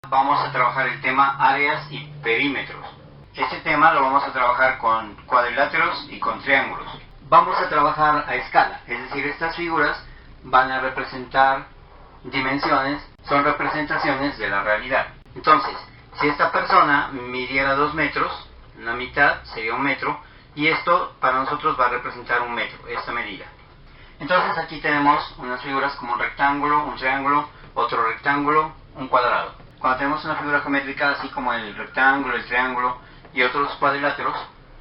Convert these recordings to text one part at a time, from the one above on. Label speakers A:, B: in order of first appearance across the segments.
A: Vamos a trabajar el tema áreas y perímetros. Este tema lo vamos a trabajar con cuadriláteros y con triángulos. Vamos a trabajar a escala, es decir, estas figuras van a representar dimensiones, son representaciones de la realidad. Entonces, si esta persona midiera 2 metros, la mitad sería 1 metro, y esto para nosotros va a representar 1 metro, esta medida. Entonces aquí tenemos unas figuras como un rectángulo, un triángulo, otro rectángulo, un cuadrado. Cuando tenemos una figura geométrica así como el rectángulo, el triángulo y otros cuadriláteros,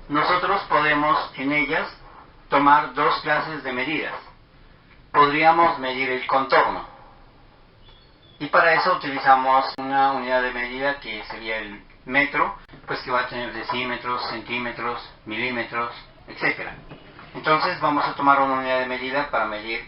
A: nosotros podemos en ellas tomar dos clases de medidas. Podríamos medir el contorno, y para eso utilizamos una unidad de medida que sería el metro, pues que va a tener decímetros, centímetros, milímetros, etc. Entonces vamos a tomar una unidad de medida para medir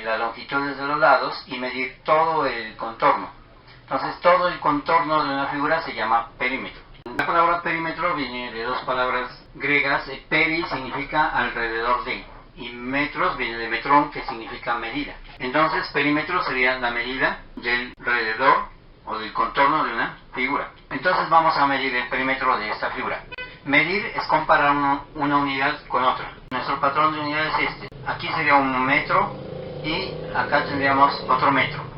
A: las longitudes de los lados y medir todo el contorno. Entonces todo el contorno de una figura se llama perímetro. La palabra perímetro viene de dos palabras griegas. Peri significa alrededor de, y metros viene de metrón, que significa medida. Entonces perímetro sería la medida del alrededor o del contorno de una figura. Entonces vamos a medir el perímetro de esta figura. Medir es comparar una unidad con otra. Nuestro patrón de unidad es este. Aquí sería 1 metro y acá tendríamos otro metro.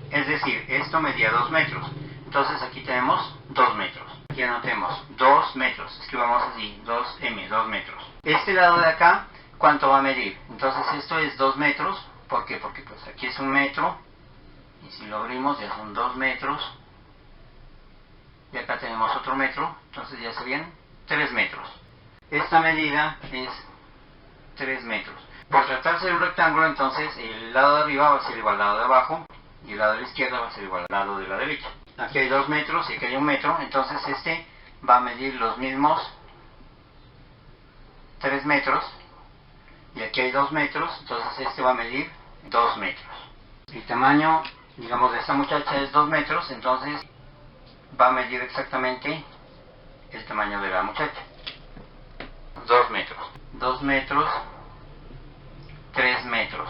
A: Es decir, esto medía 2 metros. Entonces aquí tenemos 2 metros. Aquí anotemos 2 metros. Escribamos así, 2M, 2 metros. Este lado de acá, ¿cuánto va a medir? Entonces esto es 2 metros. ¿Por qué? Porque pues aquí es 1 metro. Y si lo abrimos ya son 2 metros. Y acá tenemos otro metro. Entonces ya serían 3 metros. Esta medida es 3 metros. Por tratarse de un rectángulo, entonces el lado de arriba va a ser igual al lado de abajo. Y el lado de la izquierda va a ser igual al lado de la derecha. Aquí hay 2 metros y aquí hay 1 metro. Entonces este va a medir los mismos 3 metros. Y aquí hay 2 metros. Entonces este va a medir 2 metros. El tamaño, digamos, de esta muchacha es 2 metros. Entonces va a medir exactamente el tamaño de la muchacha. 2 metros. 2 metros. 3 metros.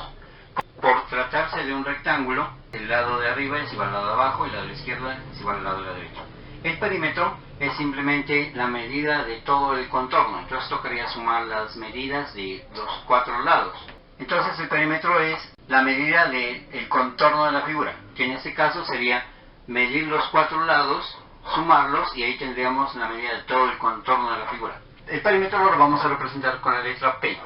A: Por tratarse de un rectángulo, el lado de arriba es igual al lado de abajo y el lado de la izquierda es igual al lado de la derecha. El perímetro es simplemente la medida de todo el contorno. Entonces tocaría sumar las medidas de los 4 lados. Entonces el perímetro es la medida del contorno de la figura, que en este caso sería medir los 4 lados, sumarlos, y ahí tendríamos la medida de todo el contorno de la figura. El perímetro lo vamos a representar con la letra P.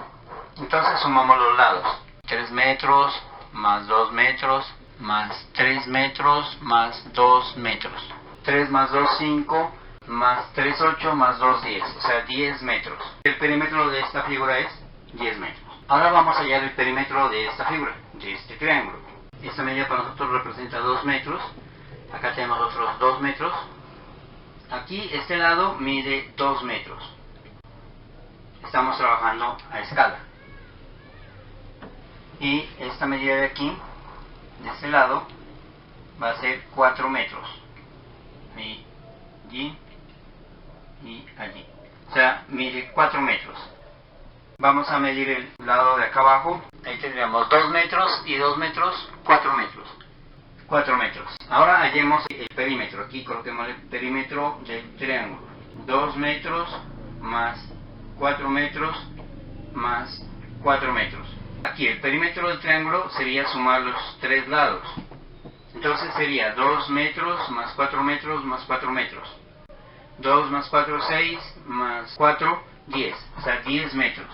A: Entonces sumamos los lados. 3 metros más 2 metros más 3 metros más 2 metros. 3 más 2, 5, más 3, 8, más 2, 10. O sea, 10 metros. El perímetro de esta figura es 10 metros. Ahora vamos a hallar el perímetro de esta figura, de este triángulo. Esta medida para nosotros representa 2 metros. Acá tenemos otros 2 metros. Aquí este lado mide 2 metros. Estamos trabajando a escala. Y esta medida de aquí, de este lado, va a ser 4 metros. Allí y allí. O sea, mide 4 metros. Vamos a medir el lado de acá abajo. Ahí tendríamos 2 metros y 2 metros, 4 metros. 4 metros. Ahora hallemos el perímetro. Aquí coloquemos el perímetro del triángulo. 2 metros más 4 metros más 4 metros. Aquí el perímetro del triángulo sería sumar los 3 lados. Entonces sería 2 metros más 4 metros más 4 metros. 2 más 4, 6, más 4, 10. O sea, 10 metros.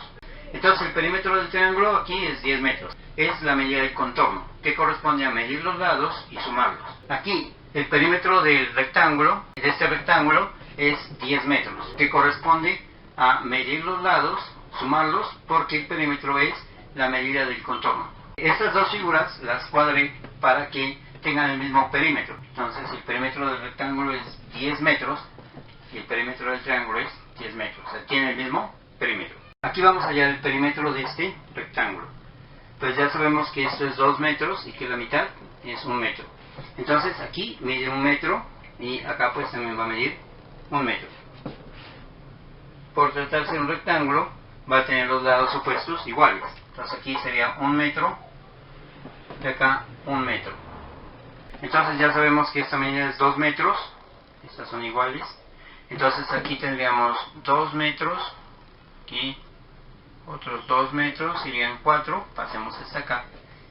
A: Entonces el perímetro del triángulo aquí es 10 metros. Es la medida del contorno, que corresponde a medir los lados y sumarlos. Aquí el perímetro del rectángulo, de este rectángulo, es 10 metros, que corresponde a medir los lados, sumarlos, porque el perímetro es la medida del contorno. Estas dos figuras las cuadré para que tengan el mismo perímetro. Entonces el perímetro del rectángulo es 10 metros y el perímetro del triángulo es 10 metros. O sea, tiene el mismo perímetro. Aquí vamos a hallar el perímetro de este rectángulo. Pues ya sabemos que esto es 2 metros y que la mitad es 1 metro. Entonces aquí mide 1 metro y acá pues también va a medir 1 metro. Por tratarse de un rectángulo, va a tener los lados opuestos iguales. Entonces aquí sería 1 metro y acá 1 metro. Entonces ya sabemos que esta medida es 2 metros, estas son iguales. Entonces aquí tendríamos 2 metros, aquí otros 2 metros serían 4, pasemos hasta acá,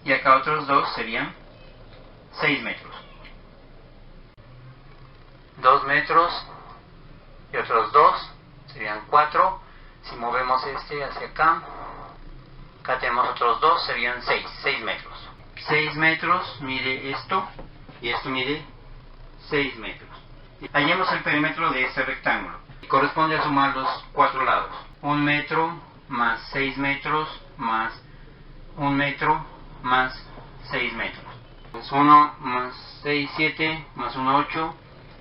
A: y acá otros 2 serían 6 metros. 2 metros y otros 2 serían 4. Si movemos este hacia acá, acá tenemos otros 2, serían 6 metros. 6 metros mide esto, y esto mide 6 metros. Hallemos el perímetro de este rectángulo. Corresponde a sumar los 4 lados. 1 metro más 6 metros más 1 metro más 6 metros. Pues 1 más 6, 7, más 1, 8,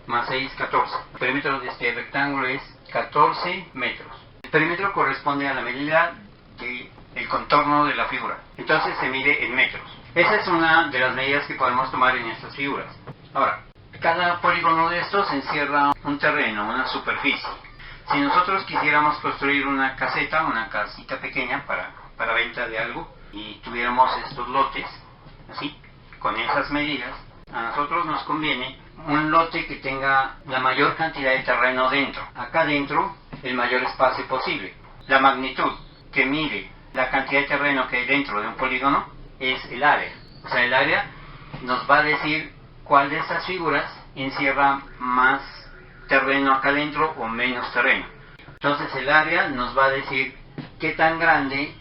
A: más 6, 14. El perímetro de este rectángulo es 14 metros. El perímetro corresponde a la medida del contorno de la figura. Entonces se mide en metros. Esa es una de las medidas que podemos tomar en estas figuras. Ahora, cada polígono de estos encierra un terreno, una superficie. Si nosotros quisiéramos construir una caseta, una casita pequeña para venta de algo, y tuviéramos estos lotes, así, con esas medidas, a nosotros nos conviene un lote que tenga la mayor cantidad de terreno dentro. Acá dentro, el mayor espacio posible. La magnitud que mide la cantidad de terreno que hay dentro de un polígono es el área. O sea, el área nos va a decir cuál de estas figuras encierra más terreno acá adentro o menos terreno. Entonces el área nos va a decir qué tan grande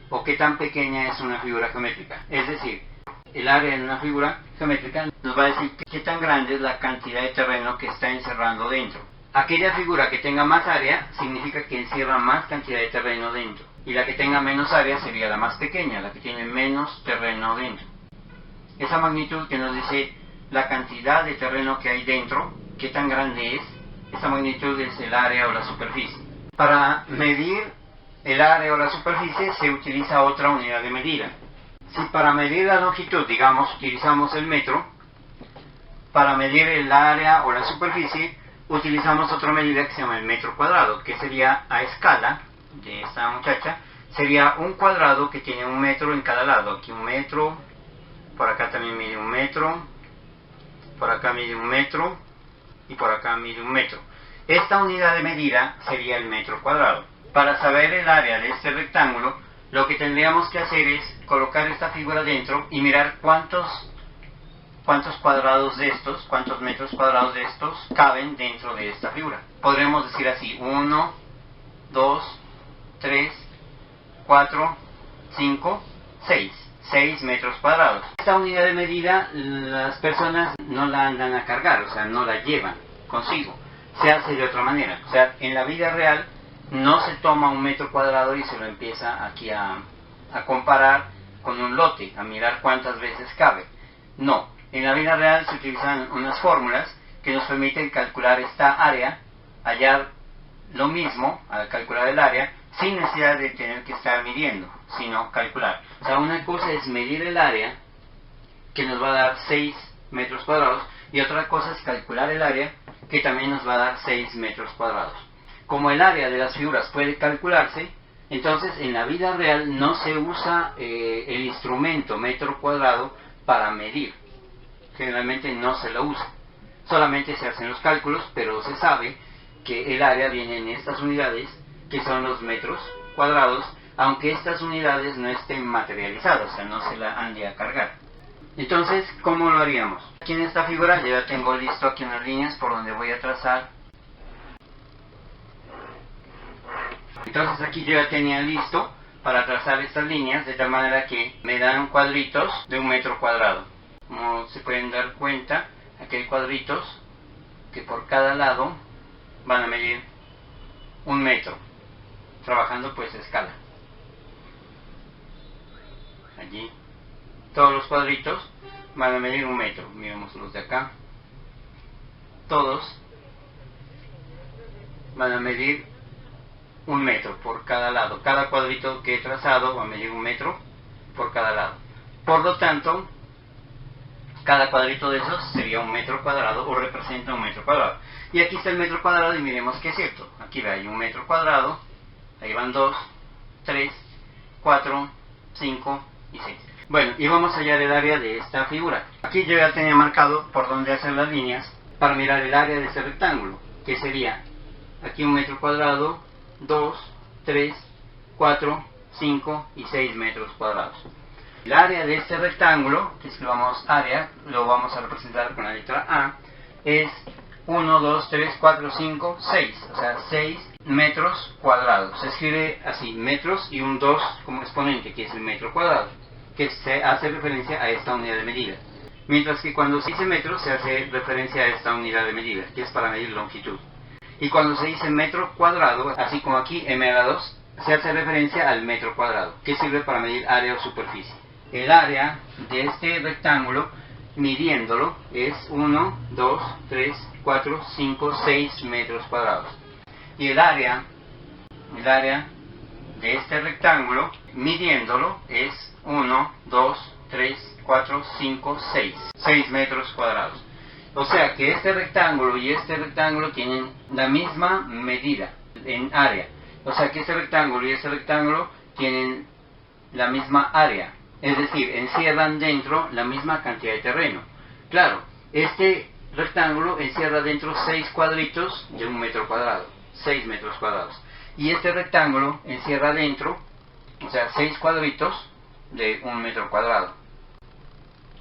A: o qué tan pequeña es una figura geométrica. Es decir, el área en una figura geométrica nos va a decir qué tan grande es la cantidad de terreno que está encerrando dentro. Aquella figura que tenga más área significa que encierra más cantidad de terreno dentro. Y la que tenga menos área sería la más pequeña, la que tiene menos terreno dentro. Esa magnitud que nos dice la cantidad de terreno que hay dentro, qué tan grande es, esa magnitud es el área o la superficie. Para medir el área o la superficie se utiliza otra unidad de medida. Si para medir la longitud, digamos, utilizamos el metro, para medir el área o la superficie utilizamos otra medida que se llama el metro cuadrado, que sería a escala de esta muchacha, sería un cuadrado que tiene 1 metro en cada lado. Aquí 1 metro, por acá también mide 1 metro, por acá mide 1 metro y por acá mide 1 metro. Esta unidad de medida sería el metro cuadrado. Para saber el área de este rectángulo, lo que tendríamos que hacer es colocar esta figura dentro y mirar cuántos cuadrados de estos, cuántos metros cuadrados de estos caben dentro de esta figura. Podremos decir así: 1, 2, 3, 4, 5, 6 metros cuadrados. Esta unidad de medida las personas no la andan a cargar, o sea, no la llevan consigo. Se hace de otra manera. O sea, en la vida real no se toma 1 metro cuadrado y se lo empieza aquí a comparar con un lote, a mirar cuántas veces cabe. No, en la vida real se utilizan unas fórmulas que nos permiten calcular esta área, hallar lo mismo al calcular el área, sin necesidad de tener que estar midiendo, sino calcular. O sea, una cosa es medir el área, que nos va a dar 6 metros cuadrados, y otra cosa es calcular el área, que también nos va a dar 6 metros cuadrados. Como el área de las figuras puede calcularse, entonces en la vida real no se usa el instrumento metro cuadrado para medir. Generalmente no se lo usa. Solamente se hacen los cálculos, pero se sabe que el área viene en estas unidades, que son los metros cuadrados, aunque estas unidades no estén materializadas, o sea, no se la han de a cargar. Entonces, ¿cómo lo haríamos? Aquí en esta figura yo ya tengo listo aquí unas líneas por donde voy a trazar. Entonces aquí yo ya tenía listo para trazar estas líneas, de tal manera que me dan cuadritos de 1 metro cuadrado. Como se pueden dar cuenta, aquí hay cuadritos que por cada lado van a medir 1 metro, trabajando pues a escala. Allí todos los cuadritos van a medir 1 metro. Miremos los de acá. Todos van a medir 1 metro por cada lado. Cada cuadrito que he trazado va a medir 1 metro por cada lado. Por lo tanto, cada cuadrito de esos sería 1 metro cuadrado, o representa 1 metro cuadrado. Y aquí está el metro cuadrado y miremos que es cierto. Aquí hay 1 metro cuadrado, ahí van 2, 3, 4, 5 y 6. Bueno, y vamos a hallar el área de esta figura. Aquí yo ya tenía marcado por dónde hacer las líneas para mirar el área de este rectángulo, que sería aquí 1 metro cuadrado, 2, 3, 4, 5 y 6 metros cuadrados. El área de este rectángulo, que escribamos área, lo vamos a representar con la letra A, es 1, 2, 3, 4, 5, 6, o sea, 6 metros cuadrados. Se escribe así, metros y un 2 como exponente, que es el metro cuadrado, que se hace referencia a esta unidad de medida. Mientras que cuando se dice metros, se hace referencia a esta unidad de medida, que es para medir longitud. Y cuando se dice metro cuadrado, así como aquí m a la 2, se hace referencia al metro cuadrado, que sirve para medir área o superficie. El área de este rectángulo, midiéndolo, es 1, 2, 3, 4, 5, 6 metros cuadrados. Y el área de este rectángulo, midiéndolo, es 1, 2, 3, 4, 5, 6 metros cuadrados. O sea que este rectángulo y este rectángulo tienen la misma medida en área. O sea que este rectángulo y este rectángulo tienen la misma área. Es decir, encierran dentro la misma cantidad de terreno. Claro, este rectángulo encierra dentro 6 cuadritos de 1 metro cuadrado, 6 metros cuadrados. Y este rectángulo encierra dentro, o sea, 6 cuadritos de 1 metro cuadrado.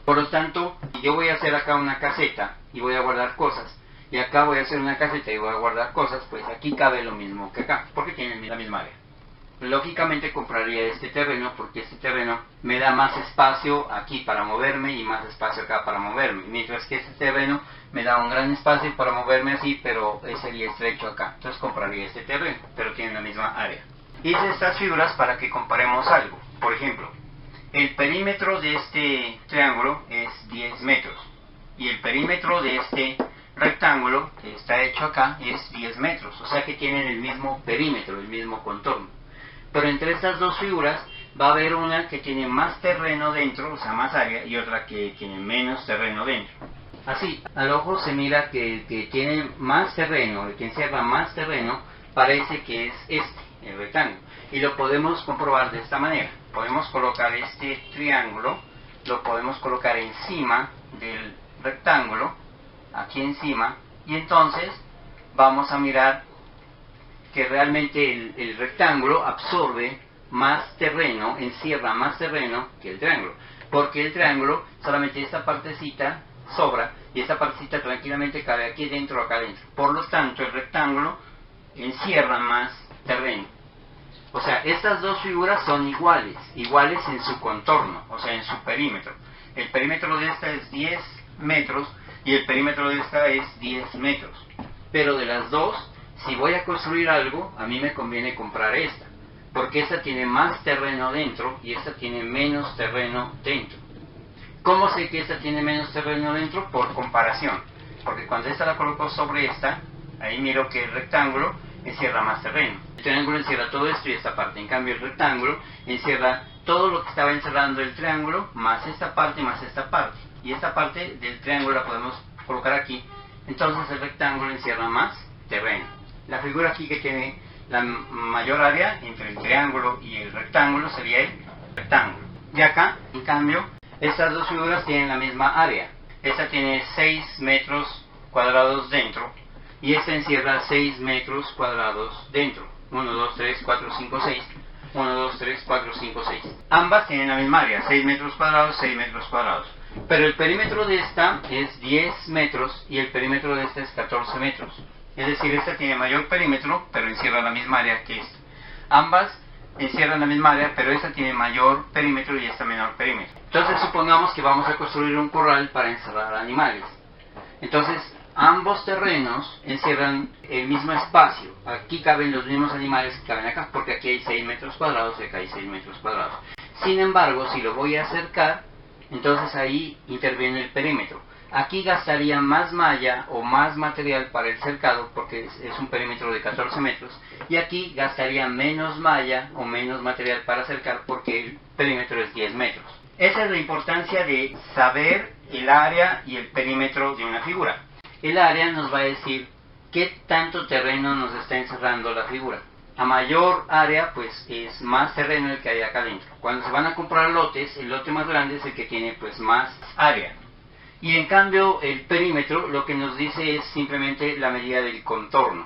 A: Por lo tanto, yo voy a hacer acá una caseta y voy a guardar cosas. Y acá voy a hacer una caseta y voy a guardar cosas, pues aquí cabe lo mismo que acá, porque tienen la misma área. Lógicamente compraría este terreno porque este terreno me da más espacio aquí para moverme y más espacio acá para moverme, mientras que este terreno me da un gran espacio para moverme así, pero sería estrecho acá. Entonces compraría este terreno, pero tiene la misma área. Hice estas figuras para que comparemos algo. Por ejemplo, el perímetro de este triángulo es 10 metros y el perímetro de este rectángulo que está hecho acá es 10 metros, o sea que tienen el mismo perímetro, el mismo contorno. Pero entre estas dos figuras va a haber una que tiene más terreno dentro, o sea más área, y otra que tiene menos terreno dentro. Así, al ojo se mira que el que tiene más terreno, el que encierra más terreno, parece que es este, el rectángulo. Y lo podemos comprobar de esta manera. Podemos colocar este triángulo, lo podemos colocar encima del rectángulo, aquí encima, y entonces vamos a mirar que realmente el rectángulo absorbe más terreno, encierra más terreno que el triángulo, porque el triángulo solamente esta partecita sobra y esta partecita tranquilamente cabe aquí dentro o acá dentro. Por lo tanto, el rectángulo encierra más terreno. O sea, estas dos figuras son iguales en su contorno, o sea, en su perímetro. El perímetro de esta es 10 metros y el perímetro de esta es 10 metros. Pero de las dos, si voy a construir algo, a mí me conviene comprar esta, porque esta tiene más terreno dentro y esta tiene menos terreno dentro. ¿Cómo sé que esta tiene menos terreno dentro? Por comparación, porque cuando esta la coloco sobre esta, ahí miro que el rectángulo encierra más terreno. El triángulo encierra todo esto y esta parte, en cambio el rectángulo encierra todo lo que estaba encerrando el triángulo, más esta parte, y esta parte del triángulo la podemos colocar aquí, entonces el rectángulo encierra más terreno. La figura aquí que tiene la mayor área entre el triángulo y el rectángulo sería el rectángulo. Y acá, en cambio, estas dos figuras tienen la misma área. Esta tiene 6 metros cuadrados dentro y esta encierra 6 metros cuadrados dentro. 1, 2, 3, 4, 5, 6. 1, 2, 3, 4, 5, 6. Ambas tienen la misma área, 6 metros cuadrados, 6 metros cuadrados. Pero el perímetro de esta es 10 metros y el perímetro de esta es 14 metros. Es decir, esta tiene mayor perímetro, pero encierra la misma área que esta. Ambas encierran la misma área, pero esta tiene mayor perímetro y esta menor perímetro. Entonces supongamos que vamos a construir un corral para encerrar animales. Entonces ambos terrenos encierran el mismo espacio. Aquí caben los mismos animales que caben acá, porque aquí hay 6 metros cuadrados y acá hay 6 metros cuadrados. Sin embargo, si lo voy a acercar, entonces ahí interviene el perímetro. Aquí gastaría más malla o más material para el cercado porque es un perímetro de 14 metros y aquí gastaría menos malla o menos material para cercar porque el perímetro es 10 metros. Esa es la importancia de saber el área y el perímetro de una figura. El área nos va a decir qué tanto terreno nos está encerrando la figura. A mayor área, pues es más terreno el que hay acá adentro. Cuando se van a comprar lotes, el lote más grande es el que tiene pues más área. Y en cambio el perímetro lo que nos dice es simplemente la medida del contorno.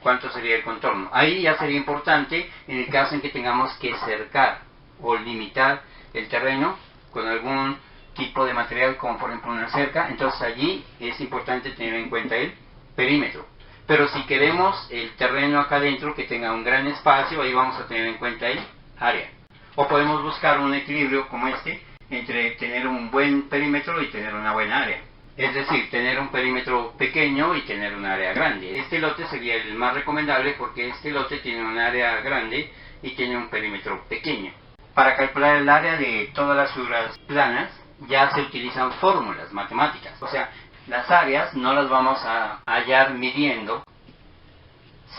A: ¿Cuánto sería el contorno? Ahí ya sería importante en el caso en que tengamos que cercar o limitar el terreno con algún tipo de material, como por ejemplo una cerca. Entonces allí es importante tener en cuenta el perímetro. Pero si queremos el terreno acá adentro que tenga un gran espacio, ahí vamos a tener en cuenta el área. O podemos buscar un equilibrio como este entre tener un buen perímetro y tener una buena área. Es decir, tener un perímetro pequeño y tener un área grande. Este lote sería el más recomendable porque este lote tiene un área grande y tiene un perímetro pequeño. Para calcular el área de todas las figuras planas ya se utilizan fórmulas matemáticas. O sea, las áreas no las vamos a hallar midiendo,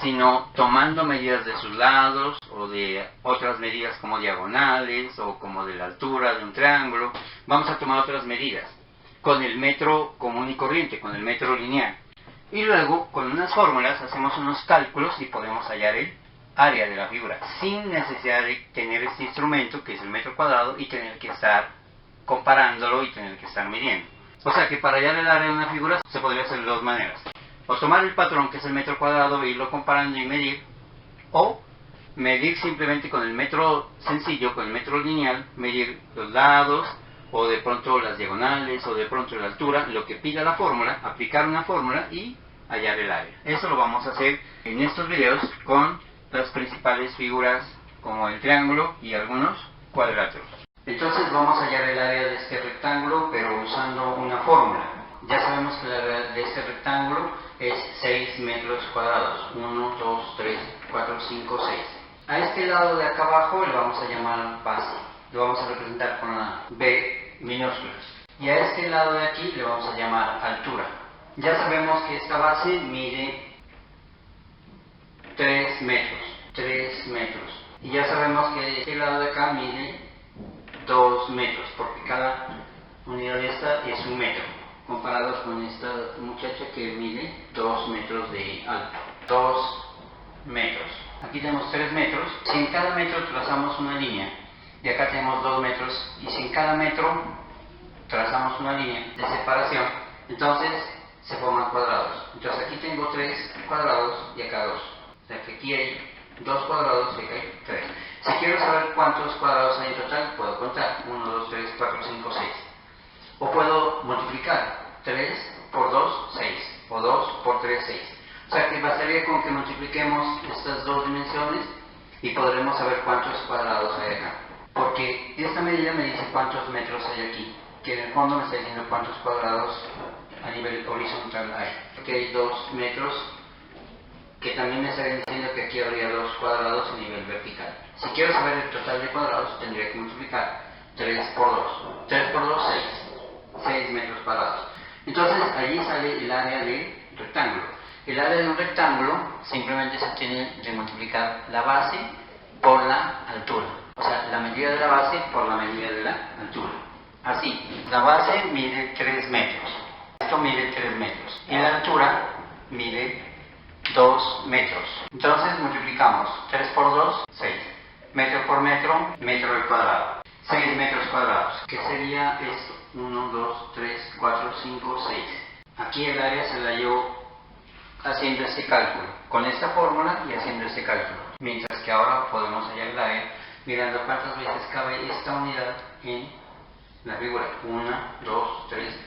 A: sino tomando medidas de sus lados o de otras medidas como diagonales o como de la altura de un triángulo. Vamos a tomar otras medidas con el metro común y corriente, con el metro lineal. Y luego, con unas fórmulas, hacemos unos cálculos y podemos hallar el área de la figura, sin necesidad de tener este instrumento, que es el metro cuadrado, y tener que estar comparándolo y tener que estar midiendo. O sea que para hallar el área de una figura se podría hacer de dos maneras. O tomar el patrón, que es el metro cuadrado, e irlo comparando y medir, o medir simplemente con el metro sencillo, con el metro lineal, medir los lados, o de pronto las diagonales, o de pronto la altura, lo que pida la fórmula, aplicar una fórmula y hallar el área. Eso lo vamos a hacer en estos videos con las principales figuras como el triángulo y algunos cuadriláteros. Entonces vamos a hallar el área de este rectángulo, pero usando una fórmula. Ya sabemos que el área de este rectángulo es 6 metros cuadrados. 1, 2, 3, 4, 5, 6. A este lado de acá abajo le vamos a llamar base. Lo vamos a representar con la B minúscula. Y a este lado de aquí le vamos a llamar altura. Ya sabemos que esta base mide 3 metros. 3 metros. Y ya sabemos que este lado de acá mide 2 metros, porque cada unidad de esta es un metro, comparados con esta muchacha que mide 2 metros de alto. 2 metros. Aquí tenemos 3 metros. Si en cada metro trazamos una línea, y acá tenemos 2 metros, y si en cada metro trazamos una línea de separación, entonces se forman cuadrados. Entonces aquí tengo 3 cuadrados y acá 2. O sea que aquí hay 2 cuadrados y acá hay 3. Si quiero saber cuántos cuadrados hay en total, puedo contar. 1, 2, 3, 4, 5, 6. O puedo multiplicar. 3 por 2, 6. O 2 por 3, 6. O sea que bastaría con que multipliquemos estas dos dimensiones y podremos saber cuántos cuadrados hay acá. Porque esta medida me dice cuántos metros hay aquí, que en el fondo me está diciendo cuántos cuadrados a nivel horizontal hay. Aquí hay 2 metros, que también me está diciendo que aquí habría 2 cuadrados a nivel vertical. Si quiero saber el total de cuadrados, tendría que multiplicar 3 por 2. 3 por 2, 6. 6 metros cuadrados. Entonces, allí sale el área del rectángulo. El área de un rectángulo simplemente se tiene de multiplicar la base por la altura. O sea, la medida de la base por la medida de la altura. Así, la base mide 3 metros. Esto mide 3 metros. Y la altura mide 2 metros. Entonces multiplicamos 3 por 2, 6. Metro por metro, metro al cuadrado. 6 metros cuadrados. ¿Qué sería esto? 1, 2, 3, 4, 5, 6. Aquí el área se la llevo haciendo este cálculo, con esta fórmula y haciendo este cálculo. Mientras que ahora podemos hallar el área mirando cuántas veces cabe esta unidad en la figura. 1, 2, 3,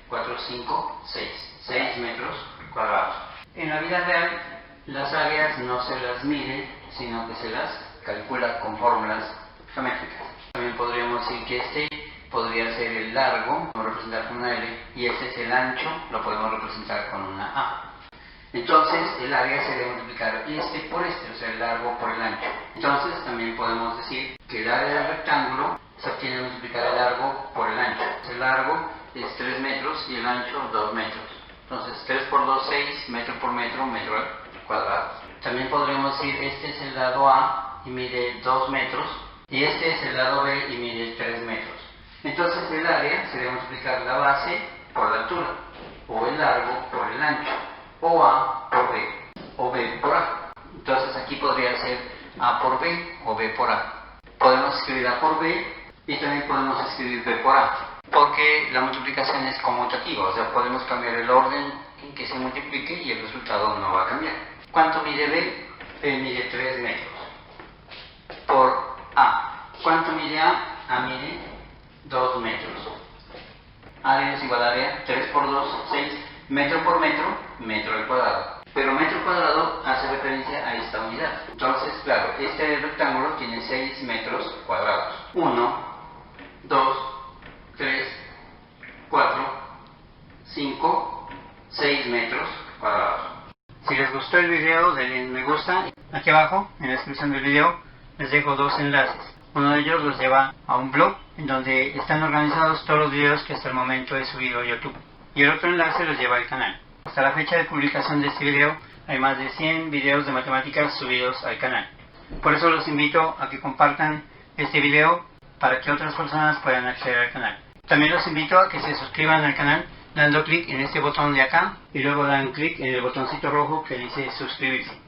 A: 4, 5, 6. 6 metros cuadrados. En la vida real, las áreas no se las mide, sino que se las calcula con fórmulas geométricas. También podríamos decir que este podría ser el largo, lo podemos representar con una L, y este es el ancho, lo podemos representar con una A. Entonces, el área se debe multiplicar este por este, o sea, el largo por el ancho. Entonces, también podemos decir que el área del rectángulo se obtiene de multiplicar el largo por el ancho. El largo es 3 metros y el ancho 2 metros. Entonces, 3 por 2, 6, metro por metro, metro al cuadrado. También podríamos decir, este es el lado A y mide 2 metros, y este es el lado B y mide 3 metros. Entonces, el área se debe multiplicar la base por la altura, o el largo por el ancho, o A por B, o B por A. Entonces aquí podría ser A por B o B por A. Podemos escribir A por B y también podemos escribir B por A, porque la multiplicación es conmutativa, o sea, podemos cambiar el orden en que se multiplique y el resultado no va a cambiar. ¿Cuánto mide B? B mide 3 metros. Por A. ¿Cuánto mide A? A mide 2 metros. Área es igual a área, 3 por 2, 6, metro por metro, metro al cuadrado. Pero metro cuadrado hace referencia a esta unidad. Entonces, claro, este rectángulo tiene 6 metros cuadrados. 1, 2, 3, 4, 5, 6 metros cuadrados. Si les gustó el video, denle me gusta. Aquí abajo, en la descripción del video, les dejo 2 enlaces. Uno de ellos los lleva a un blog en donde están organizados todos los videos que hasta el momento he subido a YouTube. Y el otro enlace los lleva al canal. Hasta la fecha de publicación de este video hay más de 100 videos de matemáticas subidos al canal. Por eso los invito a que compartan este video para que otras personas puedan acceder al canal. También los invito a que se suscriban al canal dando clic en este botón de acá y luego dan clic en el botoncito rojo que dice suscribirse.